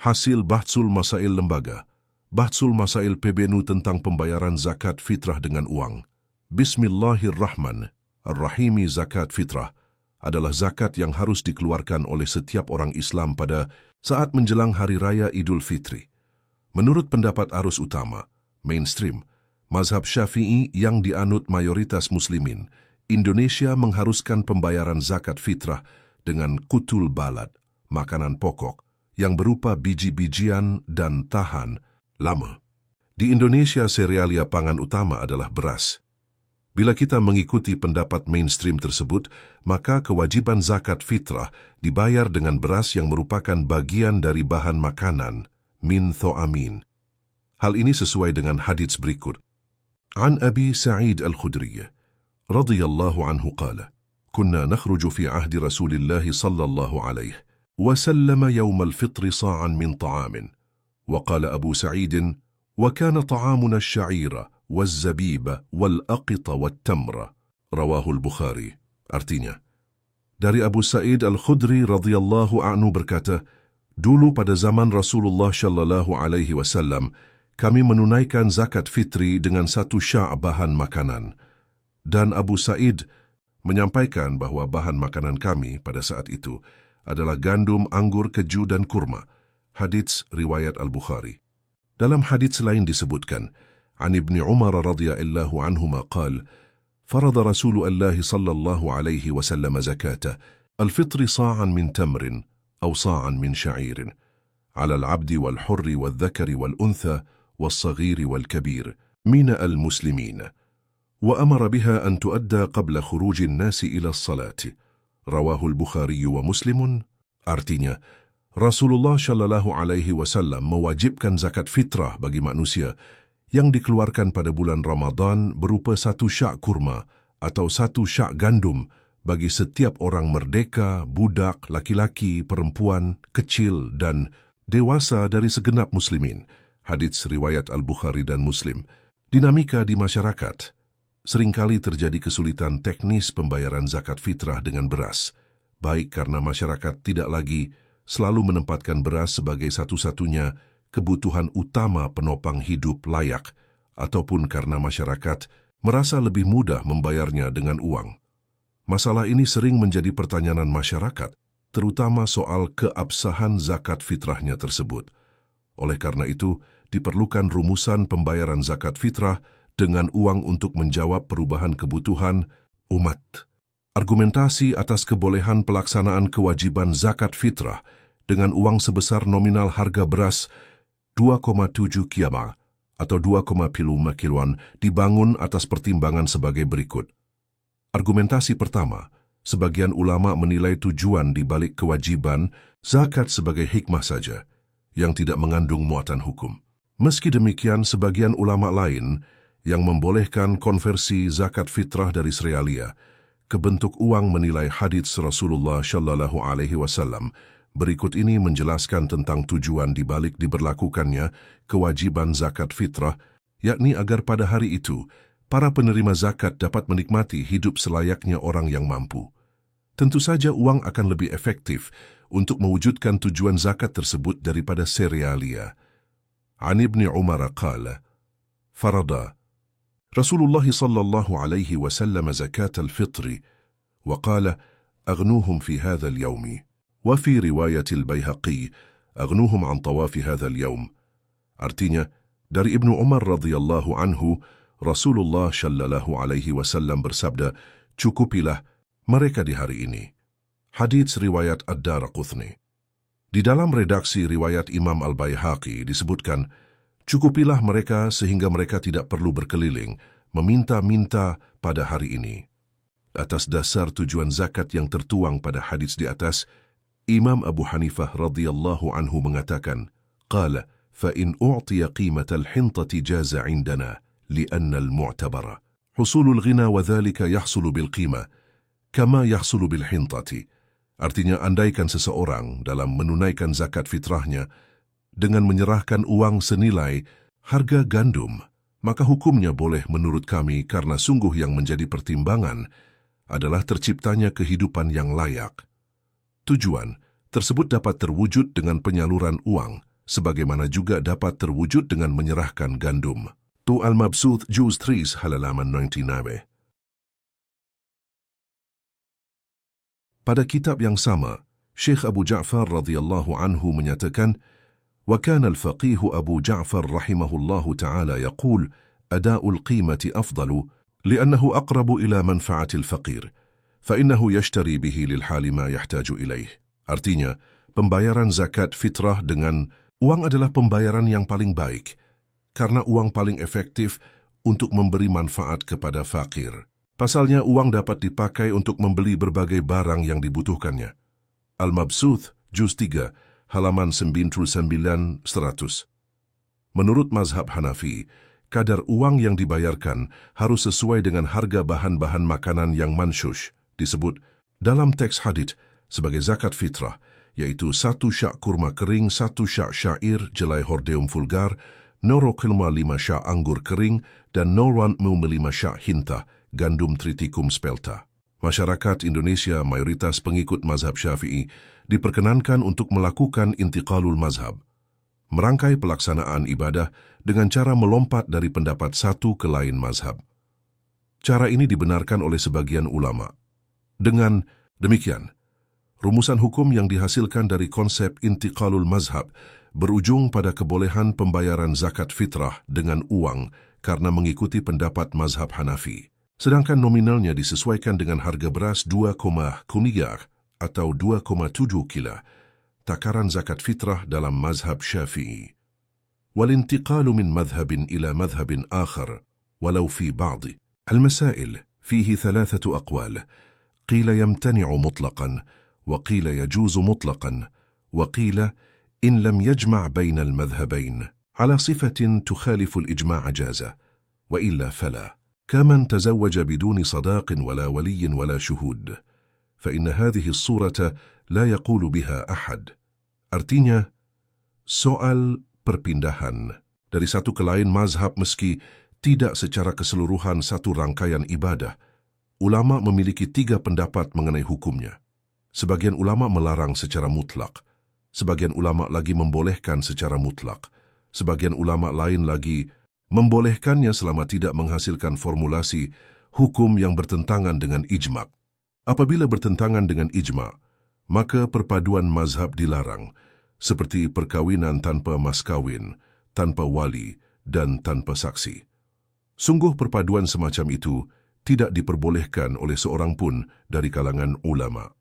Hasil Bahsul Masail Lembaga, Bahsul Masail PBNU tentang pembayaran zakat fitrah dengan uang. Bismillahirrahmanirrahim. Zakat fitrah adalah zakat yang harus dikeluarkan oleh setiap orang Islam pada saat menjelang Hari Raya Idul Fitri. Menurut pendapat arus utama, mainstream, mazhab Syafi'i yang dianut mayoritas muslimin, Indonesia mengharuskan pembayaran zakat fitrah dengan kutul balad, makanan pokok, yang berupa biji-bijian dan tahan lama. Di Indonesia, serealia pangan utama adalah beras. Bila kita mengikuti pendapat mainstream tersebut, maka kewajiban zakat fitrah dibayar dengan beras yang merupakan bagian dari bahan makanan, min tho'amin. Hal ini sesuai dengan hadits berikut. An Abi Sa'id Al-Khudri, radhiyallahu anhu qala, kunna nakhruju fi ahdi Rasulillah sallallahu alaihi وسلم يوم الفطر صاعا من طعام. وقال أبو سعيد: وكان طعامنا الشعير والزبيب والأقط والتمر. رواه البخاري. Artinya, dari Abu Sa'id Al-Khudri radhiyallahu anhu berkata, dulu pada zaman Rasulullah sallallahu alaihi wasallam, kami menunaikan zakat fitri dengan 1 sya' bahan makanan. Dan Abu Sa'id menyampaikan bahwa bahan makanan kami pada saat itu adalah gandum, anggur, keju, dan kurma. Hadits riwayat Al-Bukhari. Dalam hadits lain disebutkan, An Ibni Umar radhiyallahu anhuma qal, farada Rasulullah sallallahu alaihi wasallam zakata al-fitri sa'an min tamrin aw sa'an min sya'irin ala al-'abdi wal-hurri wal-dhakari wal-untha wal-saghiri wal-kabir min al-muslimin wa amara biha an tuadda qabla khuruj an-nasi ila as-salati. Rawahul Bukhari wa Muslimun. Artinya, Rasulullah Shallallahu Alaihi Wasallam mewajibkan zakat fitrah bagi manusia yang dikeluarkan pada bulan Ramadan berupa 1 sya' kurma atau 1 sya' gandum bagi setiap orang merdeka, budak, laki-laki, perempuan, kecil, dan dewasa dari segenap muslimin. Hadits riwayat Al-Bukhari dan Muslim. Dinamika di masyarakat. Seringkali terjadi kesulitan teknis pembayaran zakat fitrah dengan beras, baik karena masyarakat tidak lagi selalu menempatkan beras sebagai satu-satunya kebutuhan utama penopang hidup layak, ataupun karena masyarakat merasa lebih mudah membayarnya dengan uang. Masalah ini sering menjadi pertanyaan masyarakat, terutama soal keabsahan zakat fitrahnya tersebut. Oleh karena itu, diperlukan rumusan pembayaran zakat fitrah dengan uang untuk menjawab perubahan kebutuhan umat. Argumentasi atas kebolehan pelaksanaan kewajiban zakat fitrah dengan uang sebesar nominal harga beras 2,7 kiama atau 2,5 kiloan dibangun atas pertimbangan sebagai berikut. Argumentasi pertama, sebagian ulama menilai tujuan di balik kewajiban zakat sebagai hikmah saja, yang tidak mengandung muatan hukum. Meski demikian, sebagian ulama lain yang membolehkan konversi zakat fitrah dari serealia ke bentuk uang menilai hadits Rasulullah Shallallahu Alaihi Wasallam berikut ini menjelaskan tentang tujuan dibalik diberlakukannya kewajiban zakat fitrah, yakni agar pada hari itu para penerima zakat dapat menikmati hidup selayaknya orang yang mampu. Tentu saja uang akan lebih efektif untuk mewujudkan tujuan zakat tersebut daripada serealia. An Ibni Umar qala, farada Rasulullah sallallahu alaihi wasallam zakat al-fitri wa qala aghnuhum fi hadha al-yawm wa fi riwayat al-Baihaqi aghnuhum an tawaf hadha al-yawm. Artinya, dari Ibnu Umar radhiyallahu anhu, Rasulullah sallallahu alaihi wasallam bersabda, cukupilah mereka di hari ini. Hadits riwayat Ad-Daraqutni. Di dalam redaksi riwayat Imam Al-Baihaqi disebutkan, cukupilah mereka sehingga mereka tidak perlu berkeliling, meminta-minta pada hari ini. Atas dasar tujuan zakat yang tertuang pada hadits di atas, Imam Abu Hanifah radhiyallahu anhu mengatakan, qala, فَإِنْ أُعْطِيَ قِيمَةَ الْحِنْطَةِ جَازَ عِنْدَنَا لِأَنَّ الْمُعْتَبَرَ حُصُولُ الْغِنَى وَذَلِكَ يَحْصُلُ بِالْقِيمَةِ كَمَا يَحْصُلُ بِالْحِنْطَةِ. Artinya, andaikan seseorang dalam menunaikan zakat fitrahnya dengan menyerahkan uang senilai harga gandum, maka hukumnya boleh menurut kami karena sungguh yang menjadi pertimbangan adalah terciptanya kehidupan yang layak. Tujuan tersebut dapat terwujud dengan penyaluran uang sebagaimana juga dapat terwujud dengan menyerahkan gandum. Tu Al-Mabsuth Juz 3 halaman 99. Pada kitab yang sama, Syekh Abu Ja'far radhiyallahu anhu menyatakan, وكان الفقيه أبو جعفر رحمه الله تعالى يقول أداء القيمة أفضل لأنه أقرب إلى منفعة الفقير فإنه يشتري به للحال ما يحتاج إليه. Artinya, pembayaran zakat fitrah dengan uang adalah pembayaran yang paling baik karena uang paling efektif untuk memberi manfaat kepada fakir. Pasalnya, uang dapat dipakai untuk membeli berbagai barang yang dibutuhkannya. Al-Mabsuth Juz 3 halaman 99-100. Menurut mazhab Hanafi, kadar uang yang dibayarkan harus sesuai dengan harga bahan-bahan makanan yang manshush, disebut dalam teks hadits sebagai zakat fitrah, yaitu 1 syak kurma kering, 1 syak syair, jelai hordeum vulgar, 0,5 syak anggur kering, dan 0,5 syak hinta, gandum triticum spelta. Masyarakat Indonesia mayoritas pengikut mazhab Syafi'i diperkenankan untuk melakukan intiqalul mazhab, merangkai pelaksanaan ibadah dengan cara melompat dari pendapat satu ke lain mazhab. Cara ini dibenarkan oleh sebagian ulama. Dengan demikian, rumusan hukum yang dihasilkan dari konsep intiqalul mazhab berujung pada kebolehan pembayaran zakat fitrah dengan uang karena mengikuti pendapat mazhab Hanafi. Sedangkan nominalnya disesuaikan dengan harga beras 2,3 atau 2,7 kila, takaran zakat fitrah dalam mazhab Syafi'i. Walintiqalu min madhhabin ila madhhabin akhar, walau fi ba'd al-masail fihi 3 aqwal, qila yamtani'u mutlaqan, wa qila yajuzu mutlaqan, wa qila in lam yajma' bayna al-madhhabayn ala sifatin tukhalifu al-ijma' jaza, wa illa fala. كمن تزوج بدون صداق ولا ولي ولا شهود فإن هذه الصورة لا يقول بها أحد. Artinya, soal perpindahan dari satu ke lain mazhab meski tidak secara keseluruhan satu rangkaian ibadah, ulama memiliki 3 pendapat mengenai hukumnya. Sebagian ulama melarang secara mutlak, sebagian ulama lagi membolehkan secara mutlak, sebagian ulama lain lagi membolehkannya selama tidak menghasilkan formulasi hukum yang bertentangan dengan ijma'. Apabila bertentangan dengan ijma', maka perpaduan mazhab dilarang, seperti perkawinan tanpa mas kawin, tanpa wali, dan tanpa saksi. Sungguh perpaduan semacam itu tidak diperbolehkan oleh seorang pun dari kalangan ulama.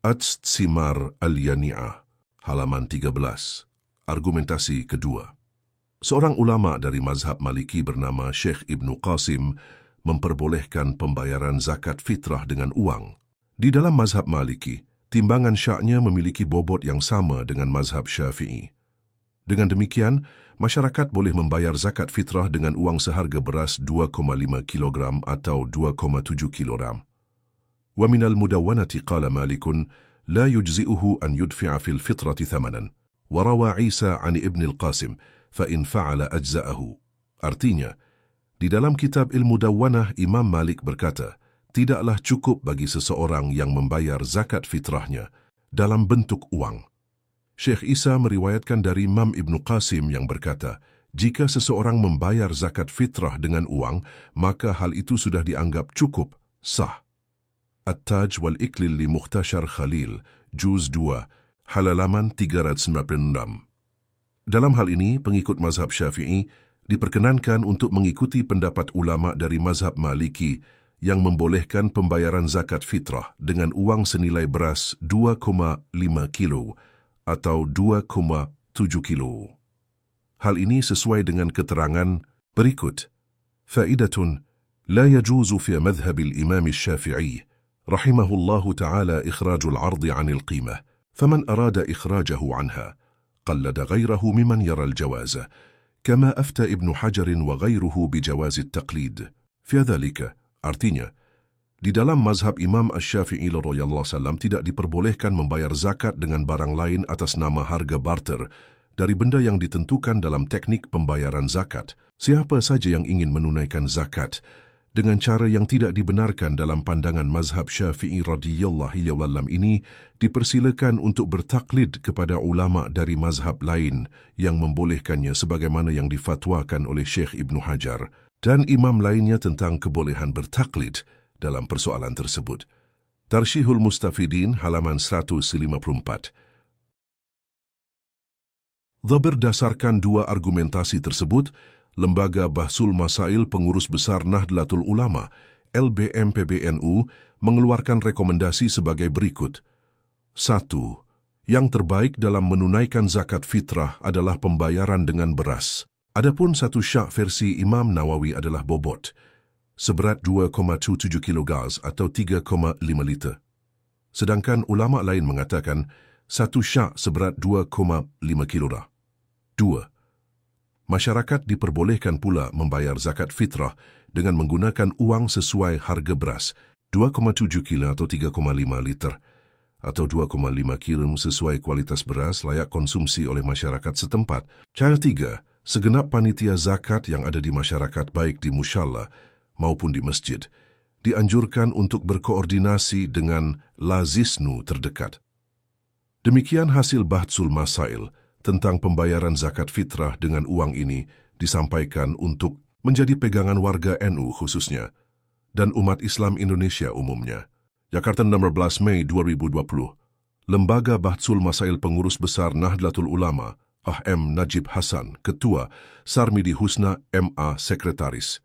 At-Simar Al-Yani'ah, halaman 13. Argumentasi kedua. Seorang ulama dari mazhab Maliki bernama Syekh Ibnu Qasim memperbolehkan pembayaran zakat fitrah dengan uang. Di dalam mazhab Maliki, timbangan syaknya memiliki bobot yang sama dengan mazhab Syafi'i. Dengan demikian, masyarakat boleh membayar zakat fitrah dengan uang seharga beras 2,5 kg atau 2,7 kg. Wa minal mudawwanati qala Malikun la yujzi'uhu an yudfi'a fil fitrati thamanan. Wa rawa Isa 'an Ibn al-Qasim فَإِنْ فَعَلَ أَجْزَأَهُ. Artinya, di dalam kitab Ilmu Dawwanah, Imam Malik berkata, tidaklah cukup bagi seseorang yang membayar zakat fitrahnya dalam bentuk uang. Syekh Isa meriwayatkan dari Imam Ibn Qasim yang berkata, jika seseorang membayar zakat fitrah dengan uang, maka hal itu sudah dianggap cukup, sah. At-Taj wal Iklil li Mukhtashar Khalil, Juz 2, halaman 396. Dalam hal ini, pengikut mazhab Syafi'i diperkenankan untuk mengikuti pendapat ulama dari mazhab Maliki yang membolehkan pembayaran zakat fitrah dengan uang senilai beras 2,5 kilo atau 2,7 kilo. Hal ini sesuai dengan keterangan berikut. Faidatun, la yajuzu fi madhhab al-imam al-Syafi'i rahimahullahu ta'ala ikhrajul 'ardi 'anil qimah, faman arada ikhrajahu 'anha قلد غيره ممن يرى الجواز كما أفتى ابن حجر وغيره بجواز التقليد في ذلك. Artinya, di dalam mazhab Imam Asy-Syafi'i radhiyallahu sallam tidak diperbolehkan membayar zakat dengan barang lain atas nama harga barter dari benda yang ditentukan dalam teknik pembayaran zakat. Siapa saja yang ingin menunaikan zakat dengan cara yang tidak dibenarkan dalam pandangan mazhab Syafi'i radhiyallahu anhu ini dipersilakan untuk bertaklid kepada ulama dari mazhab lain yang membolehkannya sebagaimana yang difatwakan oleh Syekh Ibn Hajar dan imam lainnya tentang kebolehan bertaklid dalam persoalan tersebut. Tarshihul Mustafidin halaman 154. Berdasarkan dua argumentasi tersebut, Lembaga Bahsul Masail Pengurus Besar Nahdlatul Ulama, LBM PBNU, mengeluarkan rekomendasi sebagai berikut. 1. Yang terbaik dalam menunaikan zakat fitrah adalah pembayaran dengan beras. Adapun satu syak versi Imam Nawawi adalah bobot, seberat 2,7 kg atau 3,5 liter. Sedangkan ulama lain mengatakan satu syak seberat 2,5 kg. 2. Masyarakat diperbolehkan pula membayar zakat fitrah dengan menggunakan uang sesuai harga beras 2,7 kg atau 3,5 liter atau 2,5 kg sesuai kualitas beras layak konsumsi oleh masyarakat setempat. Cara 3. Segenap panitia zakat yang ada di masyarakat baik di musyalla maupun di masjid dianjurkan untuk berkoordinasi dengan lazisnu terdekat. Demikian hasil Bahsul Masail tentang pembayaran zakat fitrah dengan uang ini disampaikan untuk menjadi pegangan warga NU khususnya dan umat Islam Indonesia umumnya. Jakarta 16 Mei 2020. Lembaga Bahsul Masail Pengurus Besar Nahdlatul Ulama, M. Najib Hasan, Ketua, Sarmidi Husna, MA, Sekretaris.